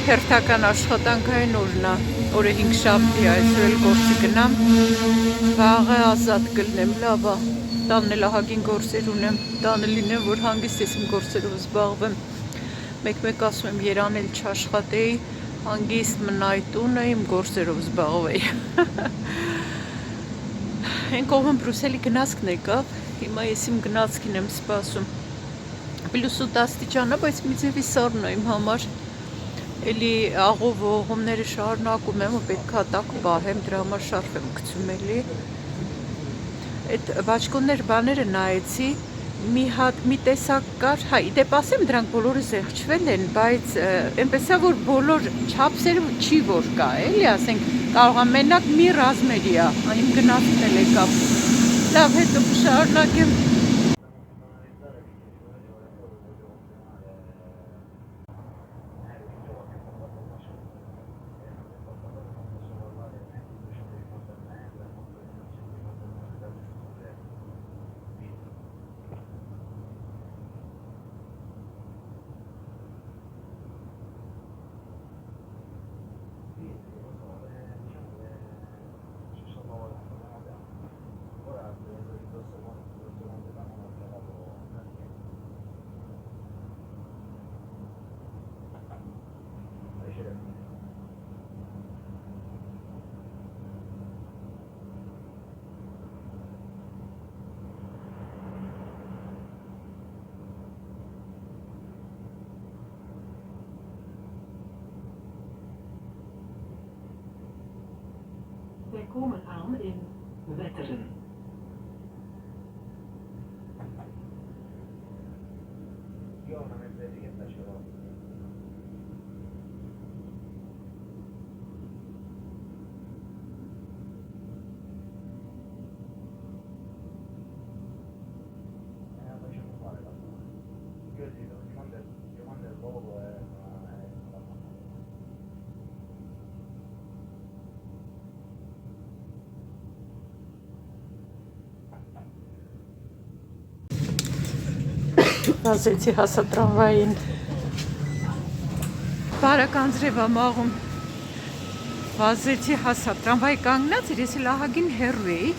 հերթական աշխատանքային օրն է, օրը 5 շաբթի է, այսօր էլ գործի գնամ, վաղը ազատ կլնեմ, լավ է, տանն էլ ահագին գործեր ունեմ, տանը լինեմ, որ հանգիստ ես իմ գործերով զբաղվեմ, մեկ-մեկ ասում եմ Երան էլ չաշխատեի, հանգիստ մնայի տունը իմ գործերով զբաղվեի։ Այն կողմն Բրուսելի գնացքն եկավ, հիմա ես իմ գնացքին եմ սպասում, +8 աստիճան է, բայց մի ձևի սառն է իմ համար, էլի աղով ողողումները շարունակում եմ ու պետք է տակ պահեմ, դրա համար շարֆ եմ գցում էլի, այդ բաճկոններ բաները նայեցի, մի տեսակ կար, հա, իդեպ ասեմ դրանք բոլորը զեղչվել են, բայց այնպես է, որ բոլոր չափսերը չի որ կա, էլի ասենք, կարող է մենակ մի ռազմերի է, իմ գնացքն էլ եկավ, լավ հետո կշարունակեմ։ Wij komen aan in Wetteren. Վազեցի հասա տրամվային, բարական ձրև ամաղում, վազեցի հասա տրամվայի կանգնած էր, ես էլ ահագին հեռու էի,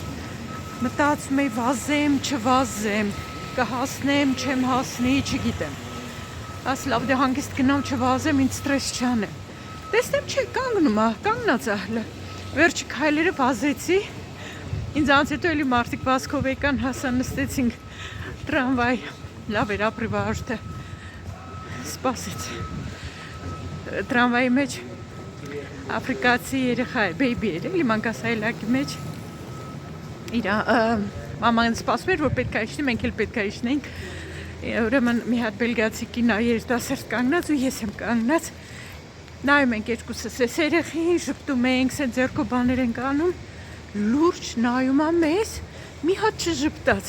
մտածում էի վազեմ, չվազեմ, կհասնեմ, չեմ հասնի, չգիտեմ, աս լավ դե հանգիստ գնամ չվազեմ, ինձ ստրես չանեմ, տեսնեմ չէ կանգնում է, կանգնած ահլը, վերջի քայլերը վազեցի, ինձ անց հետո էլի մարդիկ վազքով եկան, հասա նստեցինք տրամվայ, լավ էր ապրիվարժդը, սպասեց, տրամվայի մեջ Աֆրիկացի երեխա էր, բեյբի էր, էլի մանկասայլակի մեջ, իրա մաման սպասում էր, որ պետք է իջնի, մենք էլ պետք է իջնենք, ուրեմն մի հատ բելգիացի կինա երիտասարդ կանգնած ու ես եմ կանգնած, նայում ենք երկուսս էս երեխին, ժպտում ենք, սեն ձեռքով բաներ ենք անում, լուրջ նայում է մեզ, մի հատ չժպտաց,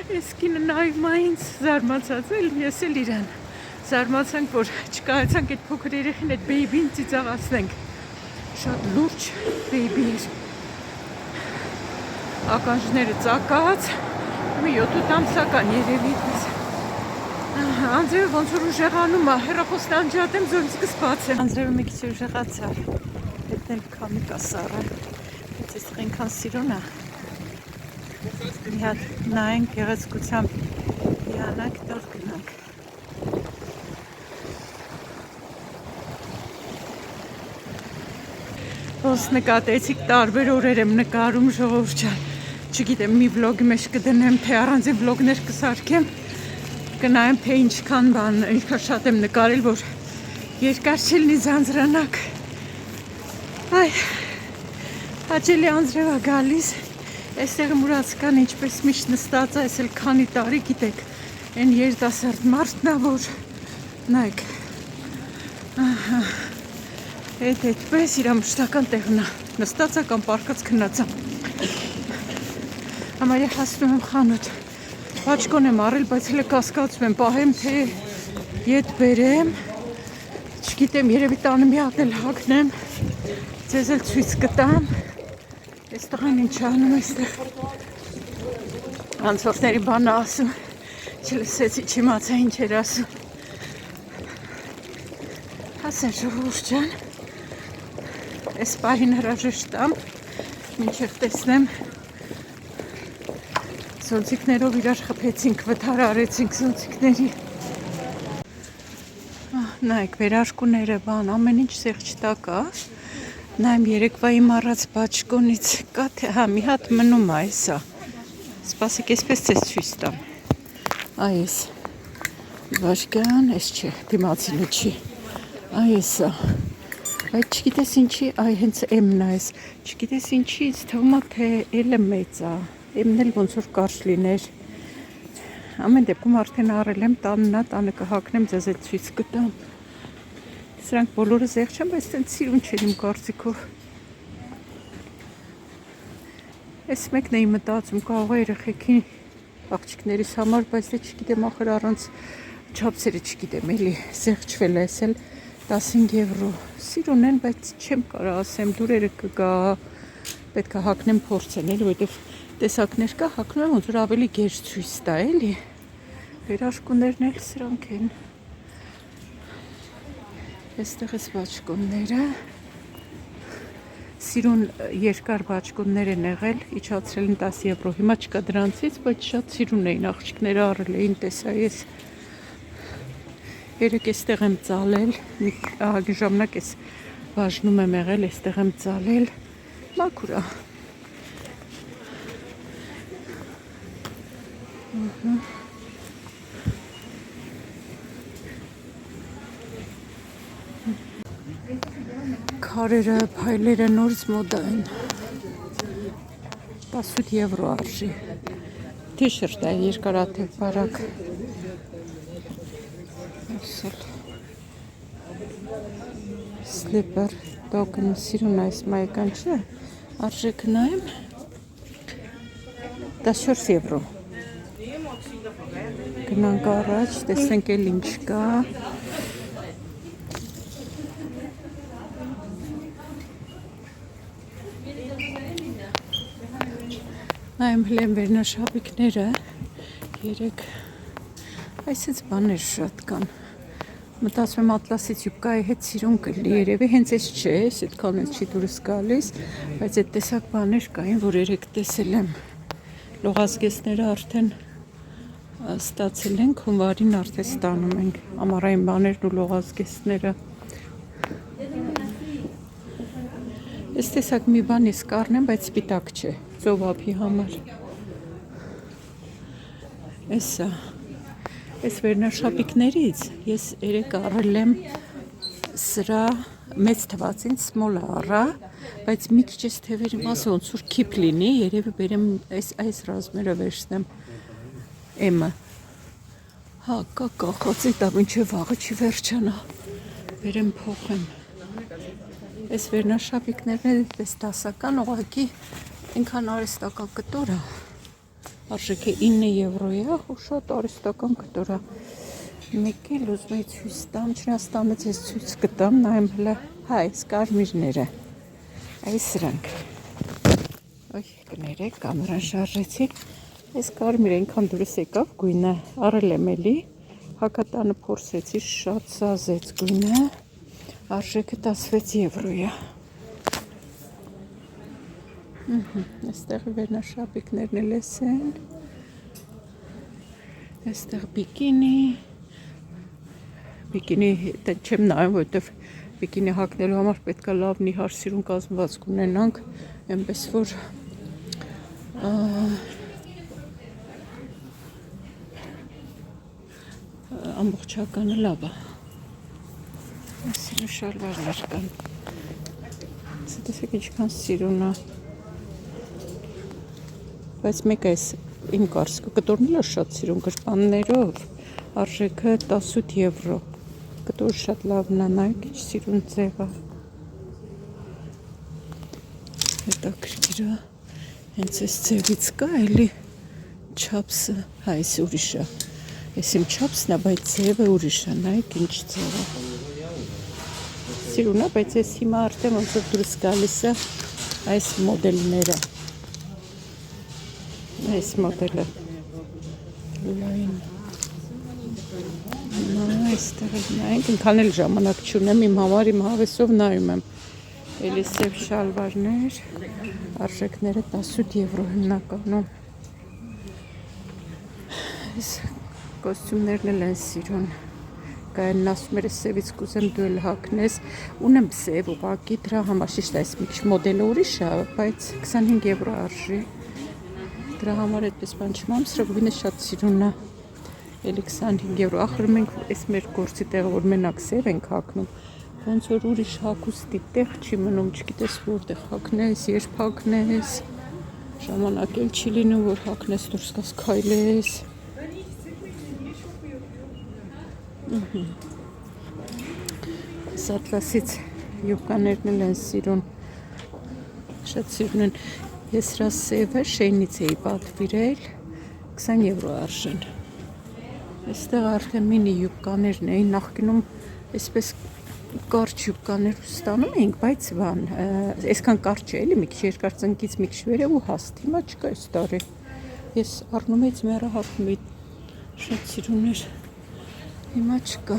ես կինը նայում է ինձ զարմացած էլ, ես էլ իրան, զարմացանք, որ չկարեցանք այդ փոքր երեխին, այդ բեյբին ծիծաղացնենք, շատ լուրջ բեյբի էր, ականջները ծակած, մի 7-8 ամսական երևի պես, Անձրևը ոնց որ ուժեղանում է, հեռախոսն անջատեմ, զորից կսպացեմ, Անձրևը մի քիչ ուժեղացավ, հետն էլ քամիկա սառը, բայց այստեղ այնքան սիրուն է, մի հատ նայենք գեղեցկությամբ հիանանք, դոր գնանք։ Ոնց նկատեցիք տարբեր օրեր եմ նկարում ժողովուրդ ջան, չգիտեմ մի վլոգի մեջ կդնեմ, թե առանձին վլոգներ կսարքեմ, կնայեմ թե ինչքան բան, ինչքան շատ եմ նկարել, որ երկար չլինի ձանձրանակ։ Այ, հաճելի անձրև է գալիս, այստեղ մուրացկան ինչպես միշտ նստած է, այս էլ քանի տարի գիտեք, այն երիտասարդ մարդն է, որ նայեք, այդ այդպես իր մշտական տեղն է, նստած է կամ պարկած քնած է։ Համարյա հասնում եմ խանութ, բաճկոն եմ առել, բայց հենց կասկածում եմ, պահեմ թե ետ բերեմ, չգիտեմ, երևի տանը մի հատ էլ հագնեմ, ձեզ էլ ցույց կտամ։ Այս տղան ինչ անում է այստեղ։ Անցորդների բանը ասում, չլսեցի, չիմացա ինչ էր ասում։ Ասեն ժողովուրդ ջան, այս պահին հրաժեշտ տամ, մինչև տեսնեմ զոնտիկներով իրար խփեցինք, վթար արեցինք զոնտիկների։ Նայեք, վերարկուները բան, ամեն ինչ սեղջ տակ է։ Նայեմ երեկվա իմ առած բաճկոնից կա թե հա մի հատ մնում է էսա։ Սպասեք, այսպես ցես ցույց տամ։ Այ էս։ Բաճկան, էս չէ, դիմացինը չի։ Այ էսա։ Բայց չգիտես ինչի, այ հենց M-ն է էս։ Չգիտես ինչի, ինձ թվում է թե L-ը մեծ է։ M-ն էլ ոնց որ կարճ լիներ։ Ամեն դեպքում արդեն առել եմ, տաննա, տանը կհակնեմ, ձեզ էլ ցույց կտամ։ Սրանք բոլորը զեղ չեն, բայց տենց սիրուն չեն իմ կարծիքով։ Այս մեկն էի մտածում, կարող է երեխեքի աղջիկներիս համար, բայց դե չգիտեմ, ախր առանց չափսերը չգիտեմ, էլի զեղչվել է, էս էլ 15 եվրո։ Սիրուն են, բայց չեմ կարող ասեմ, դուրերը կգա, պետք է հակնեմ փորձեն, էլի, որովհետև տեսակներ կա, հակնում եմ, ոնց որ ավելի գեր ցույց տա, էլի։ Վերարկուներն էլ սրանք են։ Այստեղ էս բաճկոնները, սիրուն երկար բաճկոններ են եղել, իջացրել են 10 եվրո, հիմա չկա դրանցից, բայց շատ սիրուն էին, աղջիկները առել էին, տեսա ես։ Երեք էստեղ եմ ծալել, ահագին ժամանակ ես բաժնում եմ եղել, էստեղ եմ ծալել, մաքուր է։ Քարերը, փայլերը նորից մոդա են։ 18 եվրո արժի։ Թիշերտ է, երկարաթև բարակ։ Սլիպեր, տոկն, սիրուն այս մայական չէ, արժեք նայեմ 14 եվրո։ Գնանք առաջ, տեսնենք էլ ինչ կա։ Նայեմ հլեմ վերնաշապիկները, երեք, այսից բաներ շատ կան։ Մտածում եմ ատլասից յուբկայի հետ սիրուն կլի, երևի հենց էս չէ, էս այդքան էլ չի դուրս գալիս, բայց այդ տեսակ բաներ կային, որ երեք տեսել եմ։ Լողազգեստները արդեն ստացել ենք, հունվարին արդեն ստանում ենք, ամառային բաներն ու լողազգեստները։ Այս տեսակ մի բան ես կառնեմ, բայց սպիտակ չէ, ծովափի համար։ Էսա։ Այս վերնաշապիկներից ես երեք առել եմ սրա մեծ թվացին սմոլը առա, բայց մի քիչ էս թևերի մասը ոնց որ քիփ լինի, երևի բերեմ այս ռազմերը վերցնեմ M-ը։ Հա, կա կախոցի տա, մինչև վաղը չի վերջանա, բերեմ փոխեմ։ Այս վերնաշապիկներն էլ պես դասական ուղղակի ինքան արհեստական կտոր է։ Արժեքը 9 եվրո է, ու շատ արհեստական կտոր է։ Մեկ էլ ուզում էի ցույց տամ, Չինաստանից ես ցույց կտամ, նայեմ հլը, հա, այս կարմիրները, այս սրանք։ Ոյ, կներեք, կամերան շարժեցի, այս կարմիրը ինքան դուրս եկավ, գույնը առել եմ էլի, հակատանը փորձեցի, շատ սազեց գույնը, արժեքը 16 եվրո է։ Այստեղ վերնաշապիկներն էլ էս են, այստեղ բիկինի չեմ նայում, որովհետև բիկինի հագնելու համար պետք է լավ նիհար սիրուն կազմվածք ունենանք, այնպես որ ամբողջականը լավ է։ Սիրուն շալվարներ կան։ Տեսեք ինչքան սիրուն է։ Բայց մեկ այս իմ կարծիքով կտորն էլ շատ սիրուն գրպաններով, արժեքը 18 եվրո։ Կտոր շատ լավն է, նայեք ինչ սիրուն ձև է։ Հետաքրքիր է, հենց այս ձևից կա էլի չափսը, հա, այս ուրիշ է։ Այս իմ չափսն է, բայց ձևը ուրիշ է, նայեք ինչ ձև է։ Սիրուն է, բայց այս հիմա արդեն ոնց որ դուրս գալիս է այս մոդելները։ Այս մոդելը լայն։ Այստեղ նայենք, ինքան էլ ժամանակ չունեմ, իմ համար իմ հավեսով նայում եմ։ Էլի սև շալվարներ, արժեքները 18 եվրո հիմնականում։ Այս կոստյումներն էլ են սիրուն։ Կայանն ասում էր, սևից կուզեմ դու էլ հագնես, ունեմ սև ուղղակի, դրա համար շիշտ այս մի քիչ մոդելը ուրիշ է, բայց 25 եվրո արժի։ Դրա համար այդպես բան չունեմ, սրա գույնը շատ սիրուն է։ Էլի 25 եվրո, ախր մենք այս մեր գործի տեղը, որ մենակ սև ենք հագնում, ոնց որ ուրիշ հագուստի տեղ չի մնում, չգիտես որտեղ հագնես, երբ հագնես, ժամանակ էլ չի լինում, որ հագնես դուրս գաս քայլես։ Սատլասից յուբկաներն էլ են սիրուն, շատ սիրուն են։ Ես հրա սևը Շեյնից էի պատվիրել, 20 եվրո արժեն։ Այստեղ արդեն մինի յուբկաներն էին, նախկինում այսպես կարճ յուբկաներ ստանում էինք, բայց բան, այսքան կարճ է, էլի մի քիչ երկար ծնկից մի քիչ վերև ու հաստ, հիմա չկա այս տարի։ Ես առնում էի մերը հագնում էի, շատ սիրուն էր, հիմա չկա։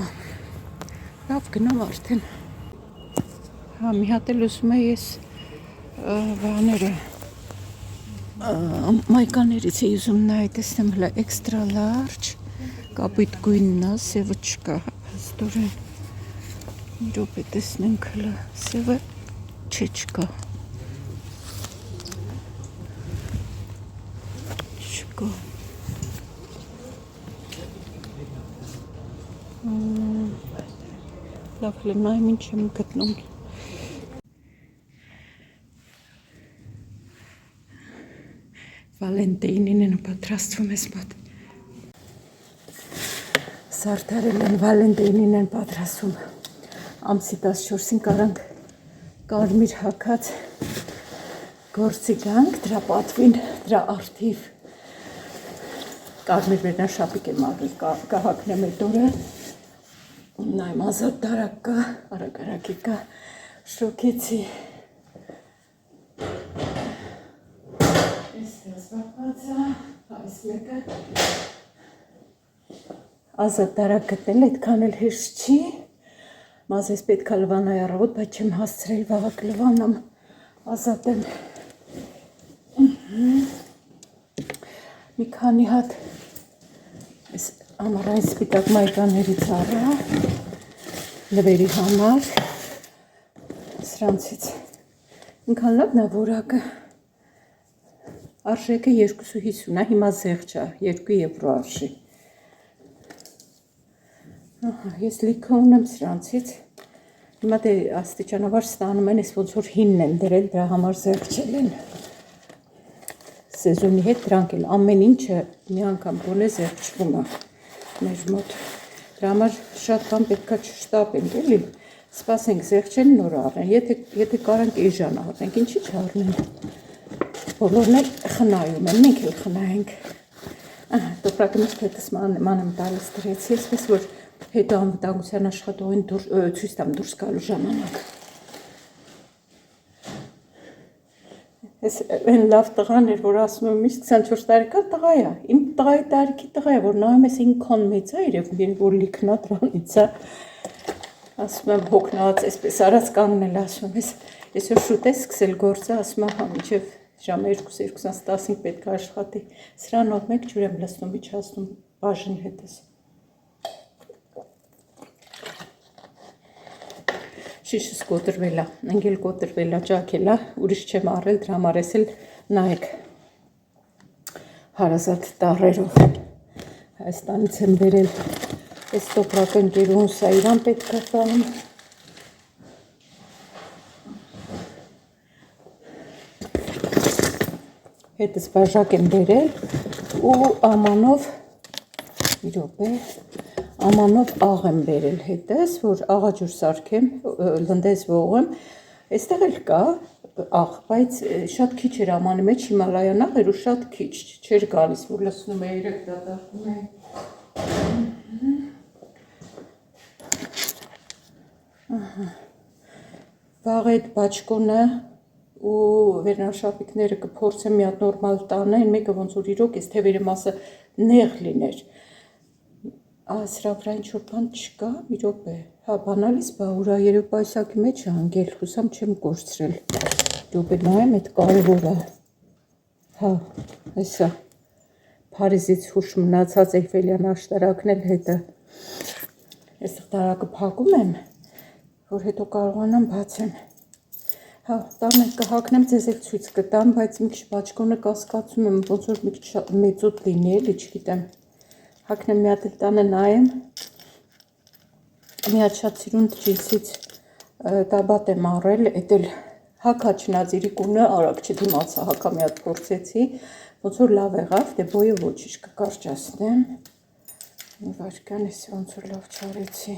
Լավ գնամ արդեն։ Հա, մի հատ էլ ուզում եմ ես բաները մայկաներից էի ուզում նայել, տեսնեմ հլա էքստրա լարջ, կապույտ գույնն է, սևը չկա, աստորեն։ Մի րոպե տեսնենք հլա, սևը չկա։ Չկա։ Լավ հլա նայեմ ինչ եմ գտնում։ Վալենտինին են պատրաստվում ես մոտ։ Սարդարել են Վալենտինին են պատրաստվում։ Ամսի 14-ին կարանք կարմիր հագած գործի գանք, դրա պատվին, դրա արդիվ կարմիր վերնաշապիկ եմ աղել, կահակնեմ այդ օրը, նայմ ազատ դարակ կա, արագարակի կա, շոքեցի, այս հազվապացա, այս մեկը, ազատ դարակ գտնել, այդքան էլ հեշտ չի, մազես պետք է լվանայ առավոտ, բայց չեմ հասցրել վաղը կլվանամ, ազատել, մի քանի հատ այս ամառային սպիտակ մայկաներից առա, լվերի համար, սրանցից, ինքան լավն է որակը, արժեքը 2.50 է, հիմա զեղչ է, 2 եվրո արժի, ես լիքը ունեմ սրանցից, հիմա դե աստիճանաբար ստանում են, ես ոնց որ հինն են դրել, դրա համար զեղչել են, սեզոնի հետ դրանք էլ ամեն ինչը մի անգամ գոնե զեղչվում է մեր մոտ, դրա համար շատ բան պետք է չշտապենք, էլի, սպասենք զեղչեն նոր առնեն, եթե կարանք էժան առնենք, ինչի չառնենք, բոլորն էլ խնայում են, մենք էլ խնայենք, տոպրակը միշտ հետս ման եմ տալիս դրեցի, այսպես որ հետո անվտանգության աշխատողին ցույց տամ դուրս գալու ժամանակ։ Ես այն լավ տղան էր, որ ասում եմ միշտ 24 տարեկան տղա է, իմ տղայի տարիքի տղա է, որ նայում ես ինքան մեծ է, երևի որ լիքնա դրանից է, ասում եմ հոգնած, այսպես արած կանգնել, ասում եմ, ես որ շուտ է սկսել գործը, ասում եմ, հա, մինչև ժամը 2:15 պետք է աշխատի, սրանով մեկ ջուր եմ լցնում, իջացնում բաժին հետս։ Շիշս կոտրվել է, ընկել կոտրվել է, ճաքել է, ուրիշ չեմ առել, դրա համար ես էլ նայեք հարազատ տառերով, Հայաստանից եմ բերել, այս տոպրակը ընկերուհուս է իրան պետք է տանում, հետս բաժակ եմ բերել ու ամանով, մի րոպե, ամանով աղ եմ բերել հետս, որ աղաջուր սարքեմ, լնդես ողեմ, այստեղ էլ կա աղ, բայց շատ քիչ էր ամանի մեջ, հիմալայան աղ էր ու շատ քիչ, չէր գալիս, որ լցնում է 3 դատարկում է։ Վաղ այդ բաճկոնը ու վերնաշապիկները կփորձեմ մի հատ նորմալ տանը, այն մեկը ոնց որ իրոք էս թևերի մասը նեղ լիներ, Սրա վրա ինչ-որ բան չկա, մի րոպե։ Հա, բանալիս բա ուրա երեկոյիսակի մեջ է անգել, հուսամ չեմ կորցրել։ Րոպե նայեմ, այդ կարևոր է։ Հա, հեսա։ Փարիզից հուշ մնացած Էյֆելյան աշտարակն էլ հետը։ Այստեղ տարակը փակում եմ, որ հետո կարողանամ բացեմ։ Հա, տանը կհակնեմ, ձեզ էլ ցույց կտամ, բայց մի քիչ բաճկոնը կասկածում եմ, ոնց որ մի քիչ մեծոտ լինի, էլի չգիտեմ։ Հակնեմ մի հատ էլ տանը նայեմ։ Մի հատ շատ սիրուն ջինսից տաբատ եմ առել, էդ էլ հակա չնածիրիկունը արագ չդիմացա, հակա մի հատ փորձեցի, ոնց որ լավ եղավ, դե բոյը ոչինչ կկարճացնեմ։ Մի վարքան էս ոնց որ լավ չարեցի։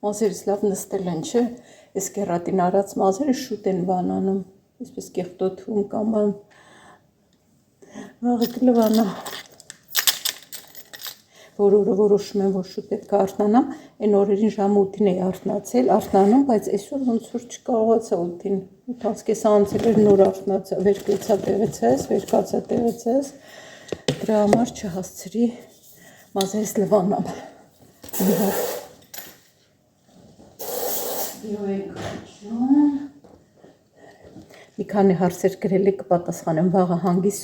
Մազերս լավ նստել են, չէ, այս կերատին արած մազերը շուտ են բանանում, այսպես կեղտոթում կամ բան, վաղը կլվանամ, որ օրը որոշում եմ, որ շուտ պետք է արթնանամ, այն օրերին ժամը 8-ին էի արթնանում, բայց այսօր ոնց որ չկարողացա 8-ին, 8 կես անցել էր նոր արթնացա, վեր կեցա տեղից ես, վեր կացա տեղից ես, դրա համար չհասցրի մազերս լվանամ։ Մի քանի հարցեր գրել եք կպատասխանեմ, վաղը հանգիստ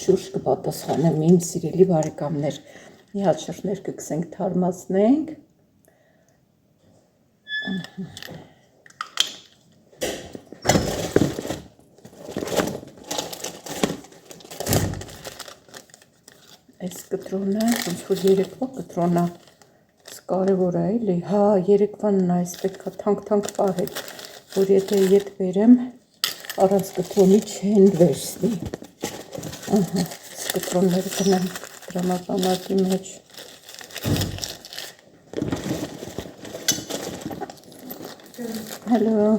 շուրջ կպատասխանեմ, իմ սիրելի բարեկամներ, մի հատ շրթներ կգցենք թարմացնենք։ Այս կտրոնը, ոնց որ երեկվա կտրոնը, կարևոր է, էլի, հա, երեկվանն այս պետք է թանկ պահել, որ եթե ետ բերեմ, առանց կտրոնի չեն վերցնի։ Ահա, կտրոնները գնեմ դրամապանակի մեջ։ Հալո։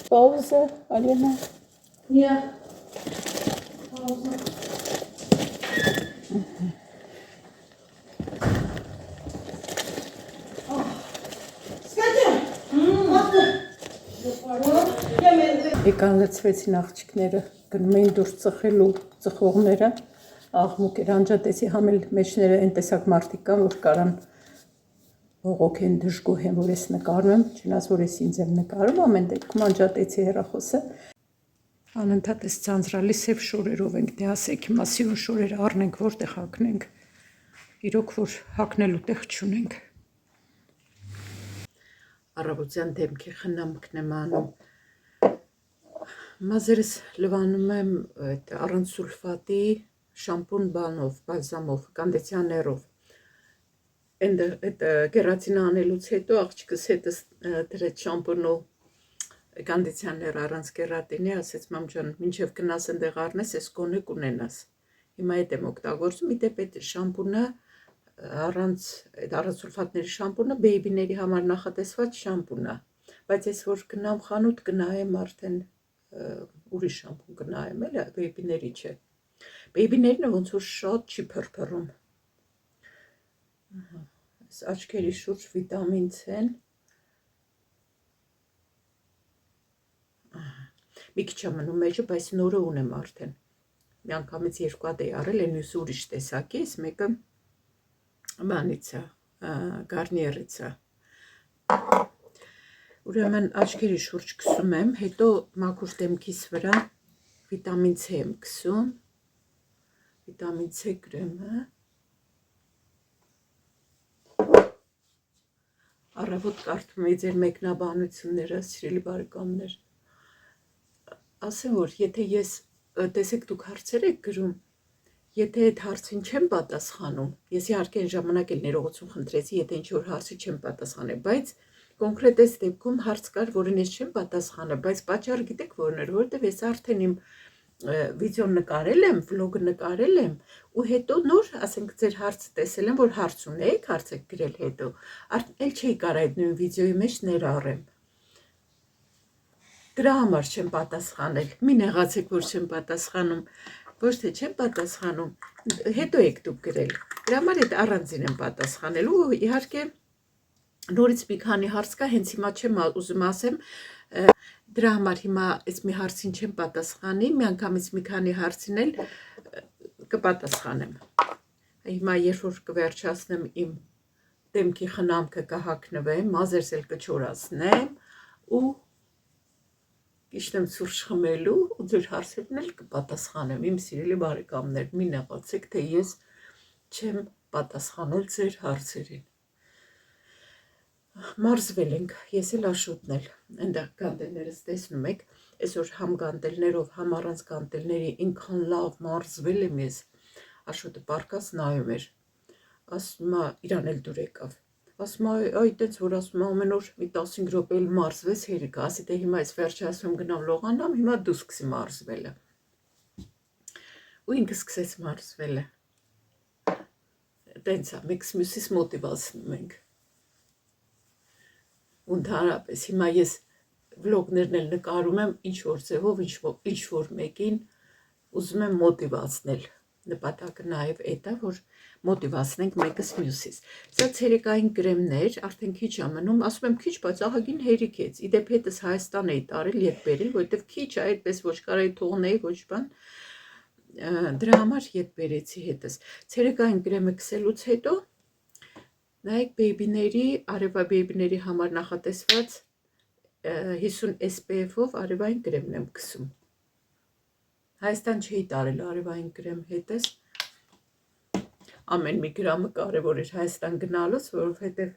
Pause, Alena? Ja. Pause. Եկան լցվեցին աղջիկները, գնում էին դուրս ծխելու ծխողները, աղմուկ էր, անջատեցի համել մեջները են տեսակ մարդիկ կան, որ կարան բողոք են դժգոհ են, որ ես նկարում եմ, չնայած որ ես ինձ եմ նկարում, ամեն դեպքում անջատեցի հեռախոսը։ Անընդհատ այս ձանձրալի սև շորերով ենք, դե ասեք հիմա սիրուն շորերը առնենք, որտեղ հագնենք, իրոք որ հագնելու տեղ չունենք։ Առավոտյան դեմքի խնամքն եմ անում, մազերս լվանում եմ առանց սուլֆատի շամպուն բանով, բալզամով, կոնդիցիոներով։ Այդ կերատինը անելուց հետո աղջիկս հետս դրեց շամպունու կոնդիցիոներ առանց կերատինի, ասեց մամ ջան, մինչև գնաս այնտեղ առնես, այս գոնե կունենաս։ Հիմա այդ եմ օգտագործում, իդեպ այդ շամպունը առանց սուլֆատների շամպունը բեյբիների համար նախատեսված շամպուն է, բայց ես որ գնամ խանութ կնայեմ արդեն ուրիշ շամպուն կնայեմ, էլ բեյբիների չէ։ Բեյբիներինը ոնց որ շատ չի փրփռում։ Այս աչքերի շուրջ վիտամին C-ն մի քիչ է մնում մեջը, բայց նորը ունեմ արդեն։ Միանգամից երկու հատ էի առել, այն մյուսը ուրիշ տեսակի, այս մեկը բանից է, Garnier-ից է։ Ուրեմն աչքերի շուրջ քսում եմ, հետո մաքուր դեմքիս վրա վիտամին C եմ քսում, վիտամին C կրեմը։ Առավոտ կարդում էի ձեր մեկնաբանությունները, սիրելի բարեկամներ։ Ասեմ, որ եթե ես, տեսեք դուք հարցեր եք գրում, եթե այդ հարցին չեմ պատասխանում, ես իհարկե այն ժամանակ էլ ներողություն խնդրեցի, եթե ինչ-որ հարցի չեմ պատասխանել, բայց կոնկրետ այս դեպքում հարց կար, որին ես չեմ պատասխանել, բայց պատճառը գիտեք որն էր, որովհետև ես արդեն իմ վիդեոն նկարել եմ, վլոգը նկարել եմ, ու հետո նոր, ասենք ձեր հարցը տեսել եմ, որ հարց ունեիք, հարց եք գրել հետո, էլ չէի կարող այդ նույն վիդեոյի մեջ ներառեմ։ Դրա համար չեմ պատասխանել, մի նեղացեք, որ չեմ պատասխանում, Ոչ թե չեմ պատասխանում, հետո եք դուք գրել։ Դրա համար այդ առանձին եմ պատասխանելու, իհարկե նորից մի քանի հարց կա, հենց հիմա չեմ ուզում ասեմ, դրա համար հիմա այս մի հարցին չեմ պատասխանի, միանգամից մի քանի հարցին էլ կպատասխանեմ։ Հիմա երբ որ կվերջացնեմ իմ դեմքի խնամքը կհագնվեմ, մազերս էլ կչորացնեմ ու Գիշտեմ սուրճ խմելու ու ձեր հարցերն էլ կպատասխանեմ, իմ սիրելի բարեկամներ, մի նեղացեք, թե ես չեմ պատասխանել ձեր հարցերին։ Մարզվել ենք, ես էլ Աշոտն էլ, այնտեղ գանդելներս տեսնում եք, այսօր համ գանդելներով, համ առանց գանդելների ինքան լավ մարզվել եմ ես, Աշոտը պարկած նայում էր, ասում է իրան էլ դուր եկավ։ Ասում այ տենց որ ասում ամեն օր մի 15 րոպե էլ մարզվես հերիք, ասի թե հիմա այս վերջացում գնամ լողանամ, հիմա դու սկսի մարզվելը։ Ու ինքը սկսեց մարզվելը։ Տենց է, մեկս մյուսից մոտիվացնում ենք։ Ու ընդհանրապես հիմա ես վլոգներն էլ նկարում եմ ինչ որ ձևով, ինչ որ մեկին ուզում եմ մոտիվացնել։ Նպատակը նաև այդ է, որ մոտիվացնենք մեկս մյուսից։ Սա ցերեկային կրեմներ, արդեն քիչ է մնում, ասում եմ քիչ, բայց ահագին հերիք է։ Իդեպ հետս Հայաստան էի տարել, ետ բերել, որովհետև քիչ է, այդպես ոչ կարայի թողնեի, ոչ բան։ Դրա համար ետ բերեցի հետս։ Ցերեկային կրեմը քսելուց հետո նայեք բեյբիների, արևա բեյբիների համար նախատեսված 50 SPF-ով արևային կրեմն եմ քսում։ Հայաստան չէի տարել արևային կրեմ հետս, ամեն մի գրամը կարևոր էր Հայաստան գնալուց, որովհետև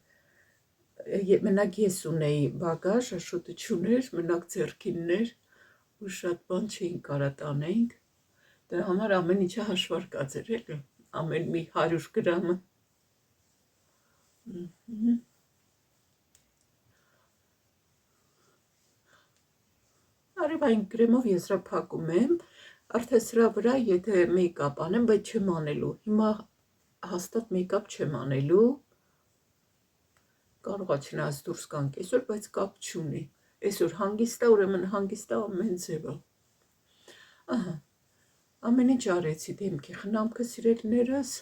մենակ ես ունեի բագաժ, Աշոտը չուներ, մենակ ձեռքիններ ու շատ բան չէին կարա տանեինք, դրա համար ամեն ինչը հաշվարկած էր էլի, ամեն մի 100 գրամը։ Արևային կրեմով եզրափակում եմ, արդեն սրա վրա եթե մեյքափ անեմ, բայց չեմ անելու, հիմա հաստատ մեյքափ չեմ անելու, կարողա չնայած դուրս կանք այսօր, բայց կապ չունի, այսօր հանգիստ է, ուրեմն հանգիստ է ամեն ձևը։ Ահա, ամեն ինչ արեցի դեմքի խնամքը սիրելիներս,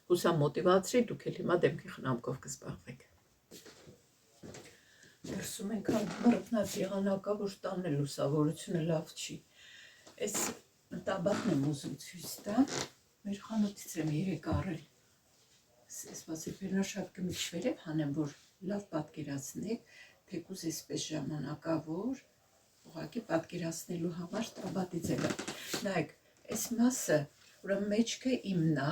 հուսամ մոտիվացրի, դուք էլ հիմա դեմքի խնամքով կզբաղվեք։ Դրսում ենքան մռտնած եղանակա, որ տանն էլ լուսավորությունը լավ չի։ Այս տաբատն եմ ուզում ցույց տամ, մեր խանութից եմ երեք առել։ Սպասի վերնաշապ կմիջ վերև հանեմ, որ լավ պատկերացնեք, թեկուզ այսպես ժամանակավոր, ուղղակի պատկերացնելու համար տաբատի ձևը։ Նայեք, այս մասը, ուրեմն մեջքը իմն է,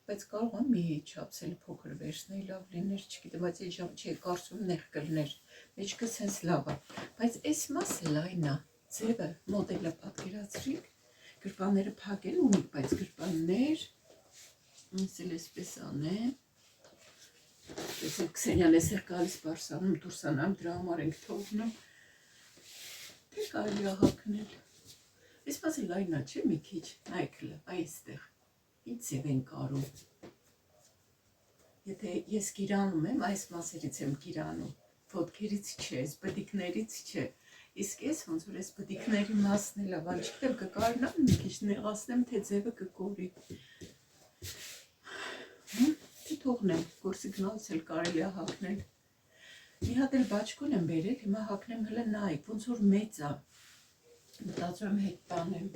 բայց կարող եմ մի չափսել փոքր վերցնել, լավ լիներ, չգիտեմ, բայց այդ ժամ չի կարծում նեղ կլներ, մեջքը սենց լավ է, բայց այս մասը լայն է, ձևը, մոդելը պատկերացրիք, գրպանները փակել ունիք, բայց գրպաններ, ես էլ այսպես անեմ, տեսեք Քսենյան էս է գալիս բարսանում, դուրսանամ, դրա համար ենք թողնում, թե կարելի է հագնել, այս մասը լայն է, չէ՞ մի քիչ, նայեք այստեղ, ինչ ձև են կարում, եթե ես գիրանում եմ, այս մասերից եմ գիրանում, ոտքերից չէ, այս բդիկներից չէ, իսկ ես ոնց որ այս բդիկների մասն էլ է, բան չգիտեմ կկարնամ մի քիչ նեղացնեմ, թե ձևը կկորի, թե թողնեմ, գործի գնալուց էլ կարելի է հագնել, մի հատ էլ բաճկոն եմ բերել, հիմա հագնեմ հələ նայեք, ոնց որ մեծ է, մտածում եմ հետ տանեմ,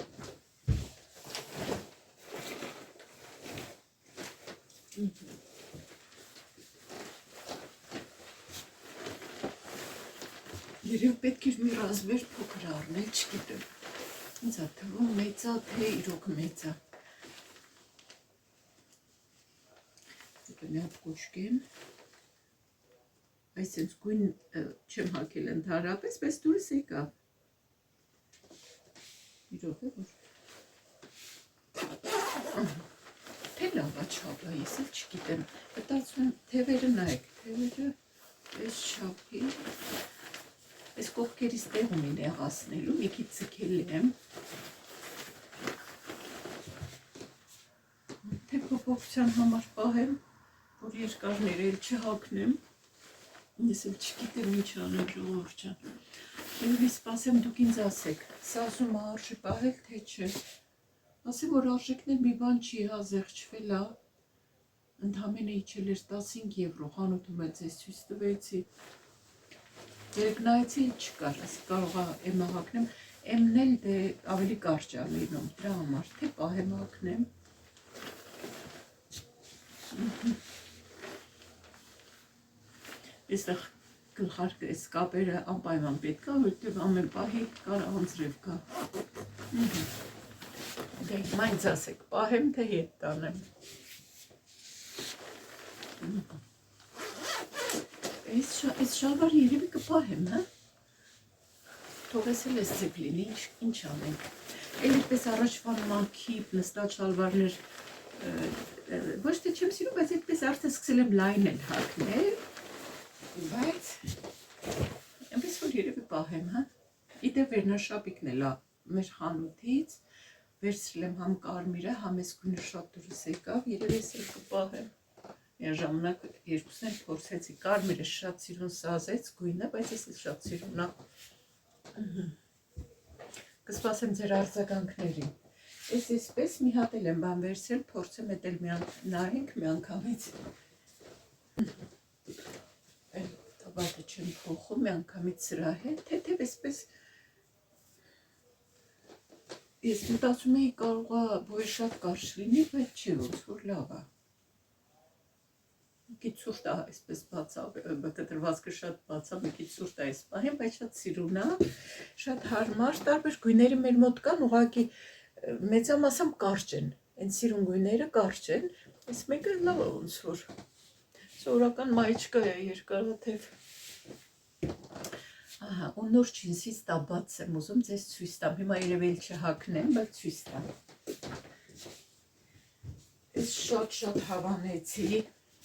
երև պետք էր մի ռազմեր փոքր առնել, չգիտեմ, ինձ է թվում մեծ է, թե իրոք մեծ է, մի հատ կոչկեմ, այս ինձ գույն չեմ հագել ընդհանրապես, բայց դուրս եկա, իրոք է որ, թե լավ է չապը, ես էլ չգիտեմ, մտածում եմ թևերը նայեք, թևերը այս չապի, այս կողքերից տեղ ունի նեղացնելու, մի քիչ ձգել եմ, թե փոփոխության համար պահեմ, որ երկարներ էլ չհագնեմ, ես էլ չգիտեմ ինչ անել ժողովուրդ ջան, Եվ սպասեմ դուք ինձ ասեք, սա ասում արժի պահել, թե չէ։ Ասեմ, որ արժեքներ մի բան չի հազեղչվել, ընդամենը իջել էր 15 եվրո, խանութում էլ ձեզ ցույց տվեցի։ Երեք նայեցի չկար, ասի կարող է M-ը հագնեմ, M-ն էլ դե ավելի կարճ է լինում, դրա համար, թե պահեմ հագնեմ։ Այստեղ գլխարկը այս կապերը անպայման պետք է, որտեղ ամեն պահի կարող անձրև կա։ Դե հիմա ինձ ասեք, պահեմ թե հետ տանեմ։ Այս շալվարը երևի կպահեմ, հա։ Թողես էլ ես ձև լինի, ինչ անենք։ Էլ այդպես առաջվա մանքի նստած շալվարներ ոչ թե չեմ սիրում, բայց այդպես արդեն սկսել եմ լայն էլ հագնել, բայց այնպես որ երևի պահեմ, հա։ Իդեպ վերնաշապիկն էլ մեր խանութից վերցրել եմ համ կարմիրը, համ այս գույնը շատ դուրս եկավ, երևի ես էլ կպահեմ։ Ժամանակ երկուսն էլ փորձեցի, կարմիրը շատ սիրուն սազեց գույնը, բայց ես էլ շատ սիրուն է։ Կսպասեմ ձեր արձագանքներին։ Այսպես մի հատ էլ եմ բան վերցրել, փորձեմ էդ էլ նայենք մի անգամից։ Տաբատը չեմ փոխում, մի անգամից սրա հետ, թեթև այսպես ես մտածում էի կարող է բոյը շատ կարճ լինի, բայց չի ոնց որ լավ է։ Մի քիչ սուրտ է այսպես բացա, կտրվածքը շատ բացա, մի քիչ սուրտ է այս պահին, բայց շատ սիրուն է, շատ հարմար, տարբեր գույների մեր մոտ կան, ուղղակի մեծամասամբ կարճ են, այն սիրուն գույները կարճ են, այս մեկը լավ է ոնց որ, սովորական մայիչկա է երկարաթև։ Ահա, ու նոր ջինսից տաբաց եմ ուզում ձեզ ցույց տամ, հիմա երևի չհագնեմ, բայց ցույց տամ։ Այս շատ հավանեցի,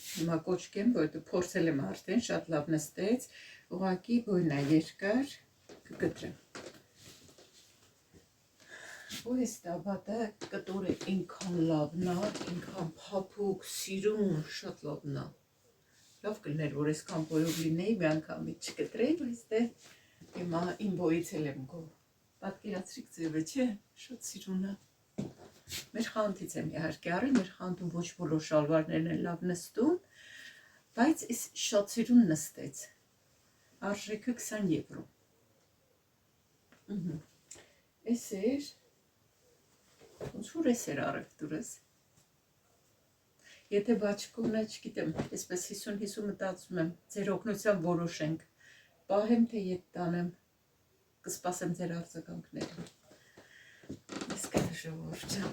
հիմա կոչկեմ, որովհետև փորձել եմ արդեն, շատ լավ նստեց, ուղղակի բույն է երկար, կգտրեմ։ Ու այս տաբատը կտորը ինքան լավն է, ինքան փափուկ, սիրուն, շատ լավն է։ Լավ կլներ, որ այսքան բոյով լինեի, մի անգամից չկտրեի, բայց դե հիմա իմ բոյից էլ եմ գով։ Պատկերացրիք ձևը, չէ, շատ սիրուն է։ Մեր խանութից եմ իհարկե առել, մեր խանութում ոչ բոլոր շալվարներն են լավ նստում, բայց այս շատ սիրուն նստեց։ Արժեքը 20 եվրո։ Այս էր, ոնց որ այս էր առևտուրս։ Եթե բաչկումն է, չգիտեմ, այսպես 50-50 մտածում եմ, ձեր օգնությամբ որոշենք, պահեմ թե ետ տանեմ, կսպասեմ ձեր արձագանքներին։ Ես կանը ժողովուրդ ջան։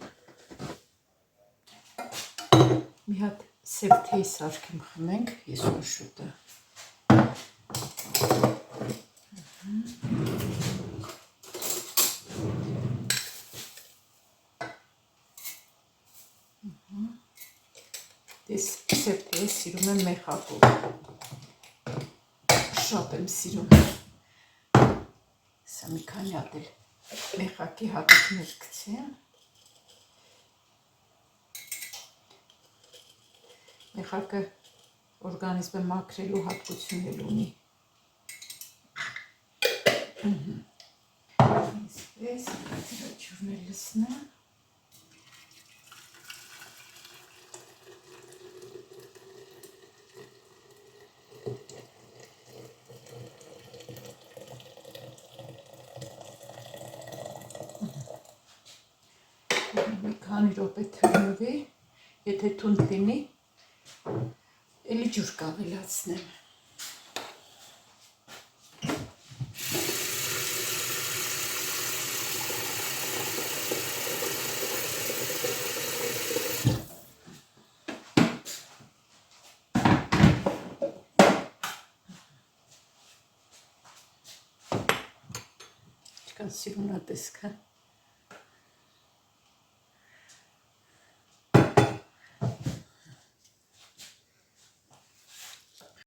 Մի հատ սև թեյ սարքեմ խմենք, ես ու շուտը։ Ես սև թեյ սիրում եմ մեխակով, շատ եմ սիրում, սա մի քանի հատ էլ մեխակի հատիկներ գցեմ, մեխակը օրգանիզմը մաքրելու հատկություն էլ ունի, այսպես, հաճուրն էլ լսնեմ, մի քանի րոպե թողնվի, եթե թունդ լինի, էլի ջուր կավելացնեմ։ Չկան սիրուն է տեսքը։